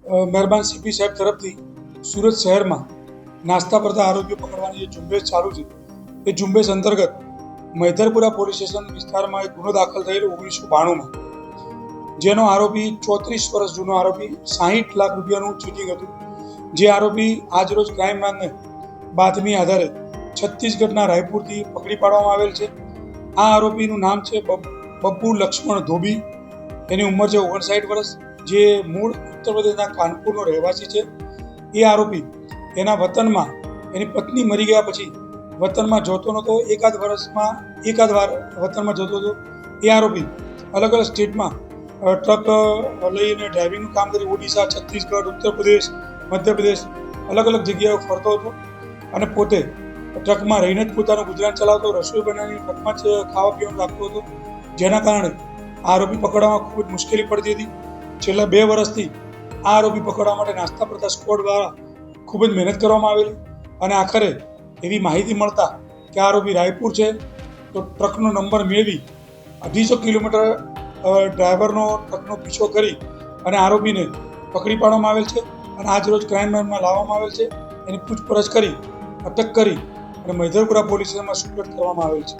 મહેરબાન સીપી સાહેબ તરફથી સુરત શહેરમાં નાસ્તા કરતા આરોપીઓ પકડવાની જે ઝુંબેશ ચાલુ છે એ ઝુંબેશ અંતર્ગત મૈધરપુરા પોલીસ સ્ટેશન વિસ્તારમાં એક ગુનો દાખલ થયેલો 1992માં, જેનો આરોપી 34 વર્ષ જૂનો આરોપી 60 લાખ રૂપિયાનું ચીટિંગ હતું. જે આરોપી આજરોજ ક્રાઇમ બ્રાન્ચને બાતમી આધારે છત્તીસગઢના રાયપુરથી પકડી પાડવામાં આવેલ છે. આ આરોપીનું નામ છે બબ્બુ લક્ષ્મણ ધોબી. એની ઉંમર છે 59 વર્ષ, જે મૂળ ઉત્તર પ્રદેશના કાનપુરનો રહેવાસી છે. એ આરોપી એના વતનમાં એની પત્ની મરી ગયા પછી વતનમાં જતો નહોતો, એકાદ વાર વતનમાં જતો હતો. એ આરોપી અલગ અલગ સ્ટેટમાં ટ્રક લઈને ડ્રાઇવિંગનું કામ કરી ઓડિશા, છત્તીસગઢ, ઉત્તર પ્રદેશ, મધ્યપ્રદેશ અલગ અલગ જગ્યાએ ફરતો હતો અને પોતે ટ્રકમાં રહીને જ પોતાનું ગુજરાન ચલાવતો, રસોઈ બનાવીને ટ્રકમાં જ ખાવા પીવાનું રાખતો હતો. જેના કારણે આરોપી પકડવામાં ખૂબ જ મુશ્કેલી પડતી હતી. છેલ્લા 2 વર્ષથી આ આરોપી પકડવા માટે નાસ્તા પડતા સ્ક્વોડ દ્વારા ખૂબ જ મહેનત કરવામાં આવેલી અને આખરે એવી માહિતી મળતા કે આરોપી રાયપુર છે, તો ટ્રકનો નંબર મેળવી 250 કિલોમીટર ડ્રાઈવરનો ટ્રકનો પીછો કરી અને આરોપીને પકડી પાડવામાં આવેલ છે અને આજ રોજ ક્રાઇમ બ્રાન્ચમાં લાવવામાં આવેલ છે. એની પૂછપરછ કરી અટક કરી અને મૈધરપુરા પોલીસ સ્ટેશનમાં સુપ્રત કરવામાં આવેલ છે.